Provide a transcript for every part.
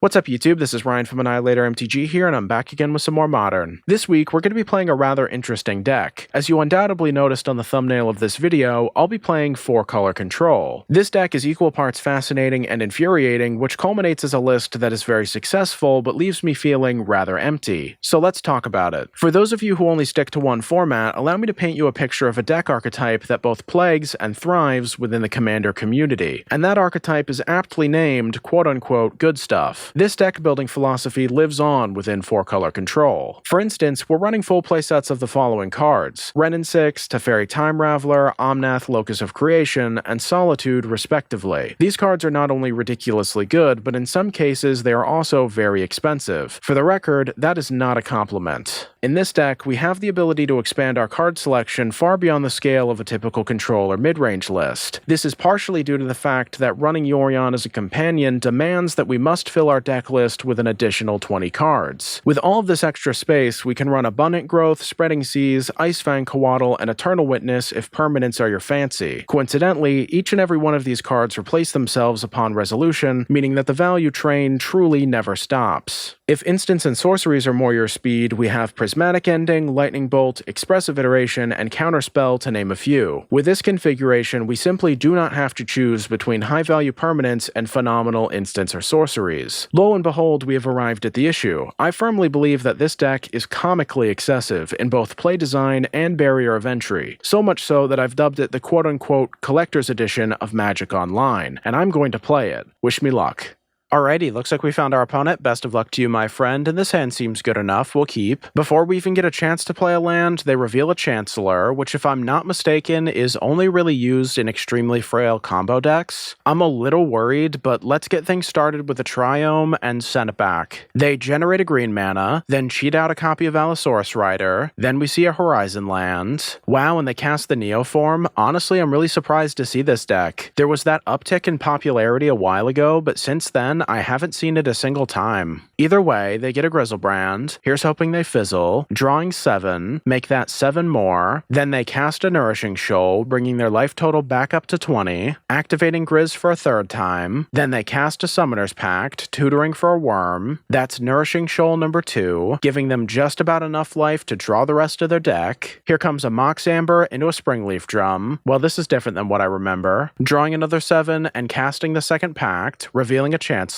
What's up YouTube, this is Ryan from AnnihilatorMTG here, and I'm back again with some more Modern. This week, we're going to be playing a rather interesting deck. As you undoubtedly noticed on the thumbnail of this video, I'll be playing 4-color Control. This deck is equal parts fascinating and infuriating, which culminates as a list that is very successful, but leaves me feeling rather empty. So let's talk about it. For those of you who only stick to one format, allow me to paint you a picture of a deck archetype that both plagues and thrives within the Commander community. And that archetype is aptly named, quote-unquote, good stuff. This deck building philosophy lives on within 4-color Control. For instance, we're running full playsets of the following cards: Wrenn and Six, Teferi Time Raveler, Omnath, Locus of Creation, and Solitude, respectively. These cards are not only ridiculously good, but in some cases they are also very expensive. For the record, that is not a compliment. In this deck, we have the ability to expand our card selection far beyond the scale of a typical Control or mid-range list. This is partially due to the fact that running Yorion as a companion demands that we must fill our deck list with an additional 20 cards. With all of this extra space, we can run Abundant Growth, Spreading Seas, Ice-Fang Coatl, and Eternal Witness if permanents are your fancy. Coincidentally, each and every one of these cards replace themselves upon resolution, meaning that the value train truly never stops. If instants and sorceries are more your speed, we have Prismatic Ending, Lightning Bolt, Expressive Iteration, and Counterspell to name a few. With this configuration, we simply do not have to choose between high-value permanents and phenomenal instants or sorceries. Lo and behold, we have arrived at the issue. I firmly believe that this deck is comically excessive in both play design and barrier of entry, so much so that I've dubbed it the quote-unquote collector's edition of Magic Online, and I'm going to play it. Wish me luck. Alrighty, looks like we found our opponent. Best of luck to you, my friend, and this hand seems good enough. We'll keep. Before we even get a chance to play a land, they reveal a Chancellor, which, if I'm not mistaken, is only really used in extremely frail combo decks. I'm a little worried, but let's get things started with a Triome and send it back. They generate a green mana, then cheat out a copy of Allosaurus Rider, then we see a Horizon land. Wow, and they cast the Neoform. Honestly, I'm really surprised to see this deck. There was that uptick in popularity a while ago, but since then, I haven't seen it a single time. Either way, they get a Griselbrand. Here's hoping they fizzle. Drawing 7, make that 7 more. Then they cast a Nourishing Shoal, bringing their life total back up to 20. Activating Grizz for a 3rd time. Then they cast a Summoner's Pact, tutoring for a Worm. That's Nourishing Shoal number 2, giving them just about enough life to draw the rest of their deck. Here comes a Mox Amber into a Springleaf Drum. Well, this is different than what I remember. Drawing another 7 and casting the 2nd Pact, revealing a Chancellor,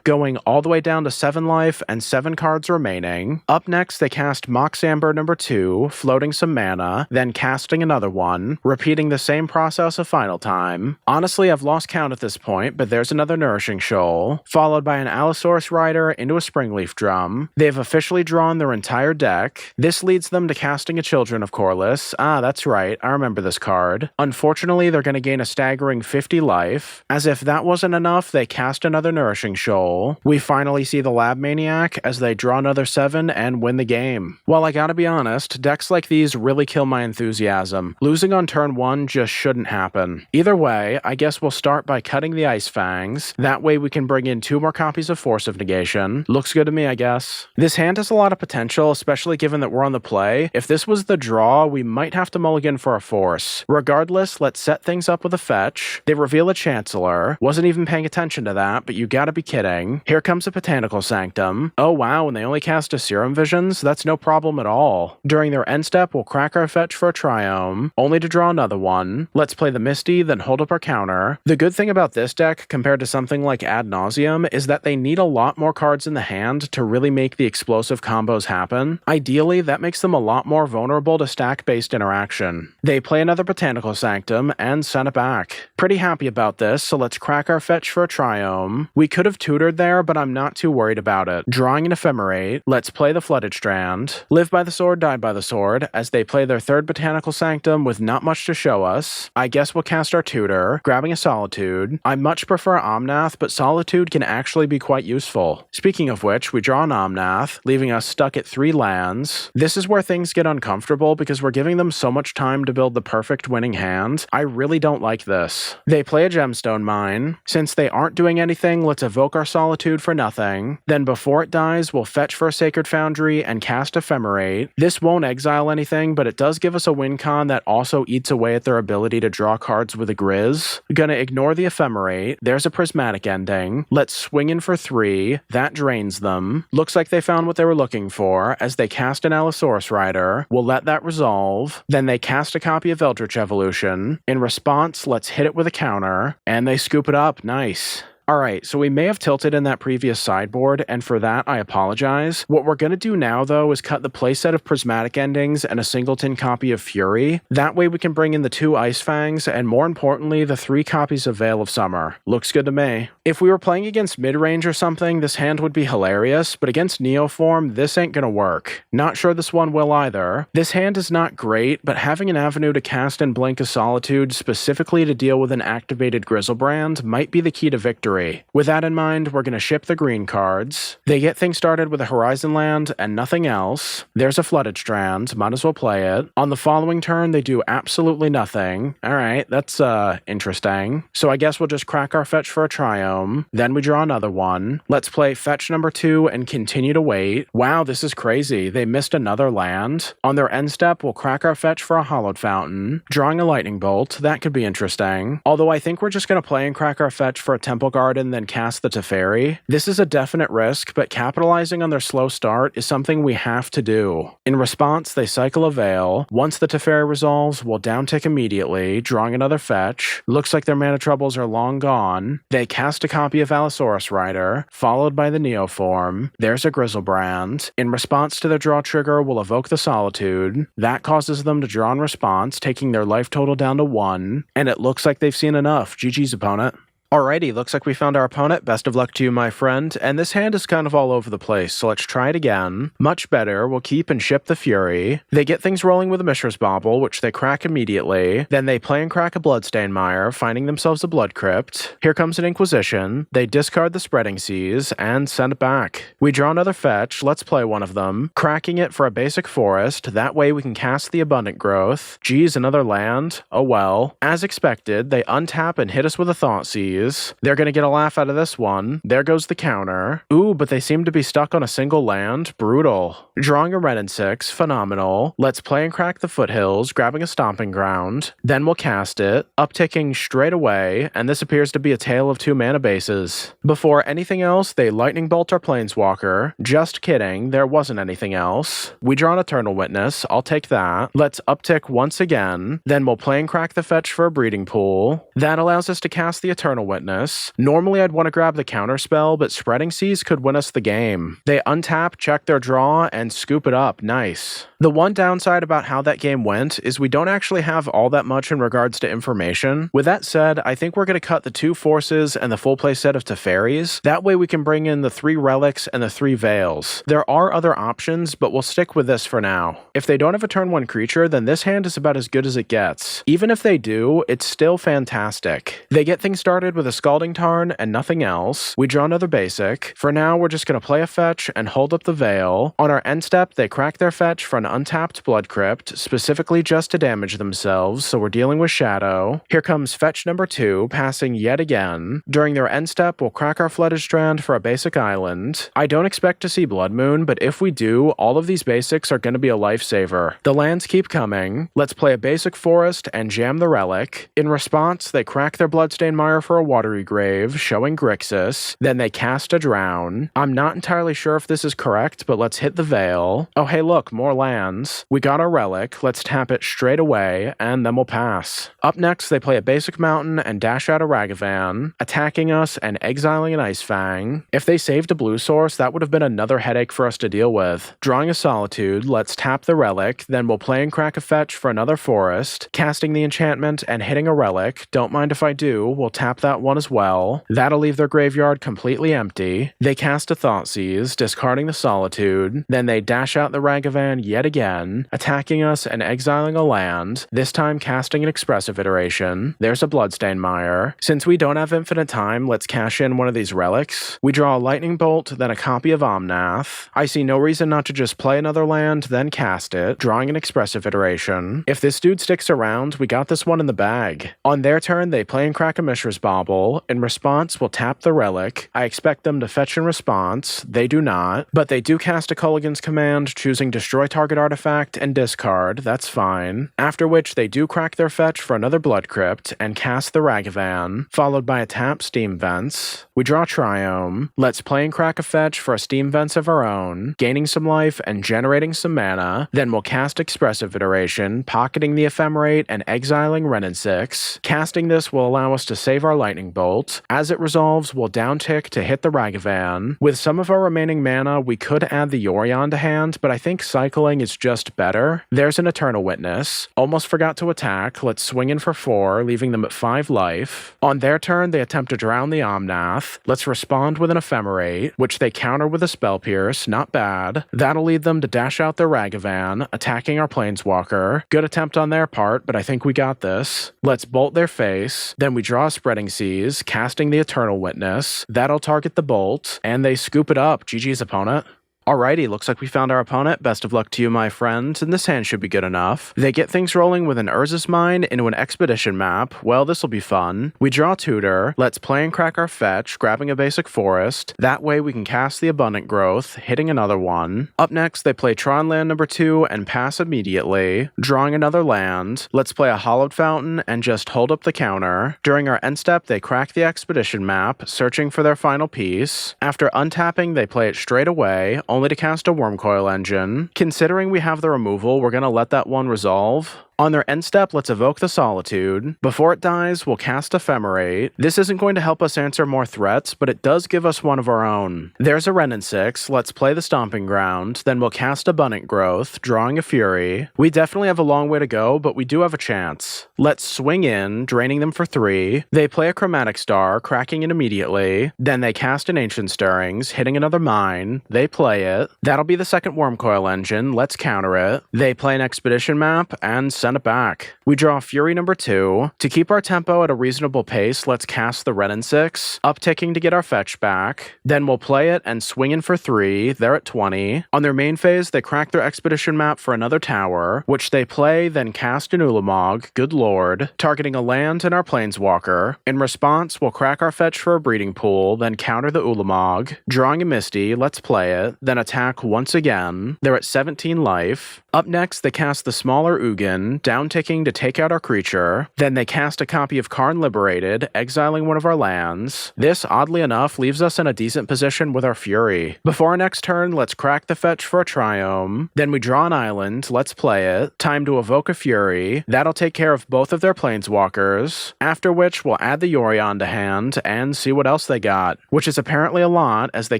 going all the way down to 7 life and 7 cards remaining. Up next, they cast Mox Amber number 2, floating some mana, then casting another one, repeating the same process a final time. Honestly, I've lost count at this point, but there's another Nourishing Shoal, followed by an Allosaurus Rider into a Springleaf Drum. They've officially drawn their entire deck. This leads them to casting a Children of Corliss. Ah, that's right, I remember this card. Unfortunately, they're going to gain a staggering 50 life. As if that wasn't enough, they cast another Nourishing Shoal. We finally see the Lab Maniac as they draw another 7 and win the game. Well, I gotta be honest, decks like these really kill my enthusiasm. Losing on turn 1 just shouldn't happen. Either way, I guess we'll start by cutting the Ice Fangs. That way we can bring in 2 more copies of Force of Negation. Looks good to me, I guess. This hand has a lot of potential, especially given that we're on the play. If this was the draw, we might have to mulligan for a Force. Regardless, let's set things up with a fetch. They reveal a Chancellor. Wasn't even paying attention to that, but you gotta be kidding. Here comes a Botanical Sanctum. Oh wow, and they only cast a Serum Visions? That's no problem at all. During their end step, we'll crack our fetch for a Triome, only to draw another one. Let's play the Misty, then hold up our counter. The good thing about this deck, compared to something like Ad Nauseam, is that they need a lot more cards in the hand to really make the explosive combos happen. Ideally, that makes them a lot more vulnerable to stack-based interaction. They play another Botanical Sanctum and send it back. Pretty happy about this, so let's crack our fetch for a Triome. We could have tutored there, but I'm not too worried about it. Drawing an Ephemerate, let's play the Flooded Strand. Live by the sword, die by the sword, as they play their 3rd Botanical Sanctum with not much to show us. I guess we'll cast our tutor, grabbing a Solitude. I much prefer Omnath, but Solitude can actually be quite useful. Speaking of which, we draw an Omnath, leaving us stuck at 3 lands. This is where things get uncomfortable because we're giving them so much time to build the perfect winning hand. I really don't like this. They play a Gemstone Mine. Since they aren't doing anything, let's let's evoke our Solitude for nothing. Then before it dies, we'll fetch for a Sacred Foundry and cast Ephemerate. This won't exile anything, but it does give us a win con that also eats away at their ability to draw cards with a Grizz. Gonna ignore the Ephemerate. There's a Prismatic Ending. Let's swing in for 3. That drains them. Looks like they found what they were looking for, as they cast an Allosaurus Rider. We'll let that resolve. Then they cast a copy of Eldritch Evolution. In response, let's hit it with a counter, and they scoop it up. Nice. Alright, so we may have tilted in that previous sideboard, and for that I apologize. What we're going to do now, though, is cut the playset of Prismatic Endings and a singleton copy of Fury. That way we can bring in the 2 Ice-Fangs, and more importantly, the 3 copies of Veil of Summer. Looks good to me. If we were playing against mid-range or something, this hand would be hilarious, but against Neoform, this ain't gonna work. Not sure this one will either. This hand is not great, but having an avenue to cast and blink a Solitude specifically to deal with an activated Grizzlebrand might be the key to victory. With that in mind, we're going to ship the green cards. They get things started with a Horizon Land and nothing else. There's a Flooded Strand, might as well play it. On the following turn, they do absolutely nothing. Alright, that's interesting. So I guess we'll just crack our fetch for a Triome. Then we draw another one. Let's play fetch number 2 and continue to wait. Wow, this is crazy. They missed another land. On their end step, we'll crack our fetch for a Hallowed Fountain. Drawing a Lightning Bolt, that could be interesting. Although I think we're just going to play and crack our fetch for a Temple Garden, then cast the Teferi. This is a definite risk, but capitalizing on their slow start is something we have to do. In response, they cycle a Veil. Once the Teferi resolves, we'll downtick immediately, drawing another fetch. Looks like their mana troubles are long gone. They cast a copy of Allosaurus Rider, followed by the Neoform. There's a Grizzlebrand. In response to their draw trigger, we'll evoke the Solitude. That causes them to draw in response, taking their life total down to 1, and it looks like they've seen enough. GG's, opponent. Alrighty, looks like we found our opponent. Best of luck to you, my friend. And this hand is kind of all over the place, so let's try it again. Much better. We'll keep and ship the Fury. They get things rolling with a Mishra's Bauble, which they crack immediately. Then they play and crack a Bloodstained Mire, finding themselves a Blood Crypt. Here comes an Inquisition. They discard the Spreading Seas and send it back. We draw another fetch. Let's play one of them. Cracking it for a basic forest. That way we can cast the Abundant Growth. Geez, another land. Oh well. As expected, they untap and hit us with a Thoughtseize. They're gonna get a laugh out of this one. There goes the counter. Ooh, but they seem to be stuck on a single land. Brutal. Drawing a Wrenn and Six. Phenomenal. Let's play and crack the Foothills, grabbing a Stomping Ground. Then we'll cast it, upticking straight away, and this appears to be a tale of 2 mana bases. Before anything else, they Lightning Bolt our Planeswalker. Just kidding, there wasn't anything else. We draw an Eternal Witness. I'll take that. Let's uptick once again. Then we'll play and crack the fetch for a Breeding Pool. That allows us to cast the Eternal Witness. Normally I'd want to grab the Counterspell, but Spreading Seas could win us the game. They untap, check their draw, and scoop it up. Nice. The one downside about how that game went is we don't actually have all that much in regards to information. With that said, I think we're going to cut the 2 Forces and the full play set of Teferis. That way we can bring in the 3 Relics and the 3 Veils. There are other options, but we'll stick with this for now. If they don't have a turn 1 creature, then this hand is about as good as it gets. Even if they do, it's still fantastic. They get things started with a Scalding Tarn and nothing else. We draw another basic. For now, we're just going to play a fetch and hold up the Veil. On our end step, they crack their fetch for an untapped Blood Crypt, specifically just to damage themselves, so we're dealing with Shadow. Here comes fetch number 2, passing yet again. During their end step, we'll crack our Flooded Strand for a basic island. I don't expect to see Blood Moon, but if we do, all of these basics are going to be a lifesaver. The lands keep coming. Let's play a basic forest and jam the Relic. In response, they crack their Bloodstained Mire for a Watery Grave, showing Grixis. Then they cast a Drown. I'm not entirely sure if this is correct, but let's hit the Veil. Oh hey look, more lands. We got our Relic, let's tap it straight away, and then we'll pass. Up next, they play a basic mountain and dash out a Ragavan, attacking us and exiling an Ice-Fang. If they saved a blue source, that would have been another headache for us to deal with. Drawing a Solitude, let's tap the Relic, then we'll play and crack a fetch for another forest, casting the enchantment and hitting a Relic. Don't mind if I do, we'll tap that one as well. That'll leave their graveyard completely empty. They cast a Thoughtseize, discarding the Solitude, then they dash out the Ragavan yet again, attacking us and exiling a land, this time casting an expressive iteration. There's a Bloodstained Mire. Since we don't have infinite time, let's cash in one of these relics. We draw a Lightning Bolt, then a copy of Omnath. I see no reason not to just play another land, then cast it, drawing an expressive iteration. If this dude sticks around, we got this one in the bag. On their turn, they play and crack a Mishra's Bauble. In response, we'll tap the relic. I expect them to fetch in response. They do not, but they do cast a Culligan's Command, choosing destroy target artifact and discard. That's fine. After which, they do crack their fetch for another Blood Crypt and cast the Ragavan, followed by a tap Steam Vents. We draw Triome. Let's play and crack a fetch for a Steam Vents of our own, gaining some life and generating some mana. Then we'll cast Expressive Iteration, pocketing the Ephemerate and exiling Wrenn and Six. Casting this will allow us to save our Lightning Bolt. As it resolves, we'll downtick to hit the Ragavan. With some of our remaining mana, we could add the Yorion to hand, but I think cycling is just better. There's an Eternal Witness. Almost forgot to attack. Let's swing in for 4, leaving them at 5 life. On their turn, they attempt to drown the Omnath. Let's respond with an Ephemerate, which they counter with a Spell Pierce. Not bad. That'll lead them to dash out their Ragavan, attacking our Planeswalker. Good attempt on their part, but I think we got this. Let's bolt their face. Then we draw a Spreading Seas, casting the Eternal Witness. That'll target the bolt, and they scoop it up. GG's, opponent. Alrighty, looks like we found our opponent. Best of luck to you, my friend, and this hand should be good enough. They get things rolling with an Urza's Mine into an Expedition map. Well, this'll be fun. We draw Tutor. Let's play and crack our fetch, grabbing a basic forest. That way we can cast the Abundant Growth, hitting another one. Up next, they play Tron land number 2 and pass immediately, drawing another land. Let's play a Hallowed Fountain and just hold up the counter. During our end step, they crack the Expedition map, searching for their final piece. After untapping, they play it straight away, only to cast a Wormcoil Engine. Considering we have the removal, we're gonna let that one resolve. On their end step, let's evoke the Solitude. Before it dies, we'll cast Ephemerate. This isn't going to help us answer more threats, but it does give us one of our own. There's a Wrenn and Six. Let's play the Stomping Ground. Then we'll cast Abundant Growth, drawing a Fury. We definitely have a long way to go, but we do have a chance. Let's swing in, draining them for 3. They play a Chromatic Star, cracking it immediately. Then they cast an Ancient Stirrings, hitting another mine. They play it. That'll be the second Wormcoil Engine. Let's counter it. They play an Expedition map and send it back. We draw Fury number 2. To keep our tempo at a reasonable pace, let's cast the Wrenn and Six, upticking to get our fetch back. Then we'll play it and swing in for 3. They're at 20. On their main phase, they crack their Expedition map for another tower, which they play, then cast an Ulamog, good lord, targeting a land and our Planeswalker. In response, we'll crack our fetch for a Breeding Pool, then counter the Ulamog, drawing a Misty, let's play it, then attack once again. They're at 17 life. Up next, they cast the smaller Ugin, downticking to take out our creature. Then they cast a copy of Karn Liberated, exiling one of our lands. This, oddly enough, leaves us in a decent position with our Fury. Before our next turn, let's crack the fetch for a Triome. Then we draw an island, let's play it. Time to evoke a Fury. That'll take care of both of their Planeswalkers. After which, we'll add the Yorion to hand and see what else they got. Which is apparently a lot, as they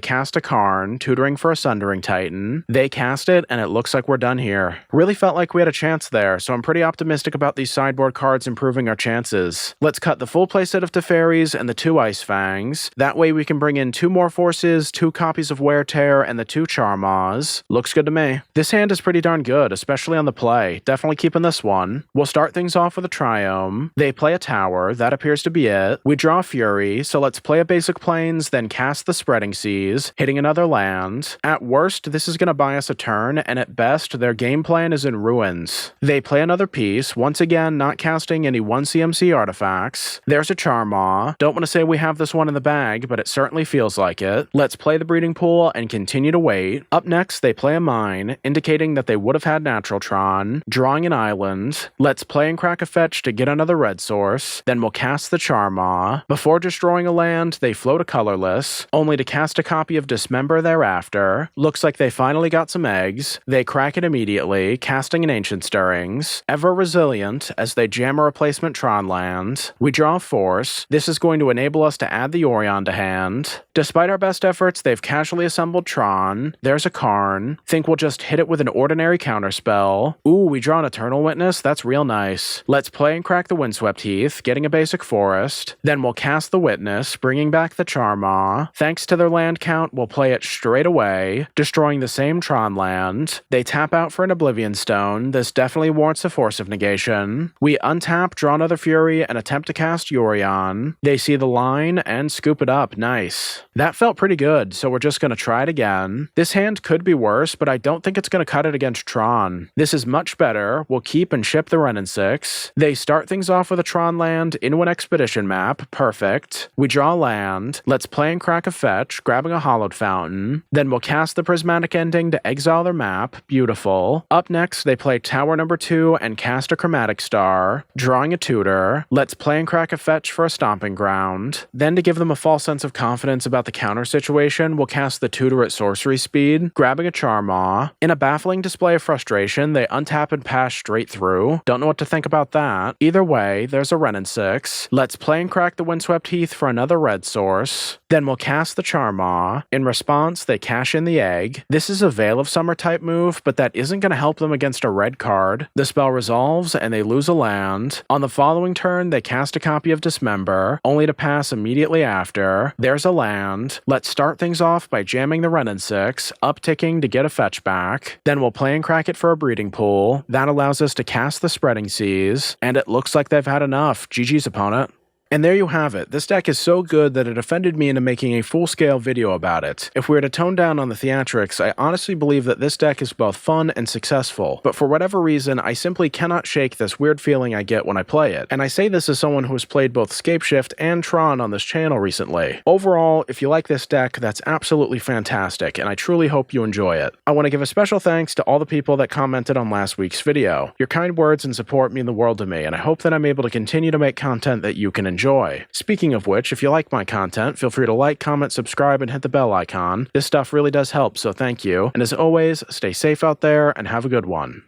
cast a Karn, tutoring for a Sundering Titan. They cast it, and it looks like we're done here. Really felt like we had a chance there, so I'm pretty optimistic about these sideboard cards improving our chances. Let's cut the full playset of Teferis and the 2 Ice-Fangs. That way we can bring in 2 more forces, 2 copies of Wear Tear, and the 2 Charmaws. Looks good to me. This hand is pretty darn good, especially on the play. Definitely keeping this one. We'll start things off with a Triome. They play a tower. That appears to be it. We draw Fury, so let's play a basic Plains, then cast the Spreading Seas, hitting another land. At worst, this is going to buy us a turn, and at best, their game plan is in ruins. They play another piece, once again not casting any 1CMC artifacts. There's a Charmaw. Don't want to say we have this one in the bag, but it certainly feels like it. Let's play the Breeding Pool and continue to wait. Up next, they play a mine, indicating that they would have had Natural Tron, drawing an island. Let's play and crack a fetch to get another red source. Then we'll cast the Charmaw. Before destroying a land, they float a colorless, only to cast a copy of Dismember thereafter. Looks like they finally got some eggs. They crack it immediately, casting an Ancient Stirrings. Ever resilient, as they jam a replacement Tron land. We draw a Force. This is going to enable us to add the Yorion to hand. Despite our best efforts, they've casually assembled Tron. There's a Karn. Think we'll just hit it with an ordinary counterspell. Ooh, we draw an Eternal Witness? That's real nice. Let's play and crack the Windswept Heath, getting a basic forest. Then we'll cast the Witness, bringing back the Charmaw. Thanks to their land count, we'll play it straight away, destroying the same Tron land. They tap out for an Oblivion Stone. This definitely warrants a Force of Negation. We untap, draw another Fury, and attempt to cast Yorion. They see the line and scoop it up. Nice. That felt pretty good, so we're just going to try it again. This hand could be worse, but I don't think it's going to cut it against Tron. This is much better. We'll keep and ship the Wrenn and Six. They start things off with a Tron land into an Expedition map. Perfect. We draw land. Let's play and crack a fetch, grabbing a Hallowed Fountain. Then we'll cast the Prismatic Ending to exile their map. Beautiful. Up next, they play Tower number 2 and cast a Chromatic Star, drawing a tutor. Let's play and crack a fetch for a Stomping Ground. Then to give them a false sense of confidence about the counter situation, we'll cast the tutor at sorcery speed, grabbing a Charmaw. In a baffling display of frustration, they untap and pass straight through. Don't know what to think about that. Either way, there's a Wrenn and Six. Let's play and crack the Windswept Heath for another red source. Then we'll cast the Charmaw. In response, they cash in the egg. This is a Veil of Summer type move, but that isn't going to help them against a red card. The spell resolves and they lose a land. On the following turn, they cast a copy of Dismember, only to pass immediately after. There's a land. Let's start things off by jamming the Wrenn and Six, upticking to get a fetch back. Then we'll play and crack it for a breeding pool. That allows us to cast the Spreading Seas, and it looks like they've had enough. GG's, opponent. And there you have it. This deck is so good that it offended me into making a full-scale video about it. If we were to tone down on the theatrics, I honestly believe that this deck is both fun and successful, but for whatever reason, I simply cannot shake this weird feeling I get when I play it. And I say this as someone who has played both Scapeshift and Tron on this channel recently. Overall, if you like this deck, that's absolutely fantastic, and I truly hope you enjoy it. I want to give a special thanks to all the people that commented on last week's video. Your kind words and support mean the world to me, and I hope that I'm able to continue to make content that you can enjoy. Speaking of which, if you like my content, feel free to like, comment, subscribe, and hit the bell icon. This stuff really does help, so thank you. And as always, stay safe out there and have a good one.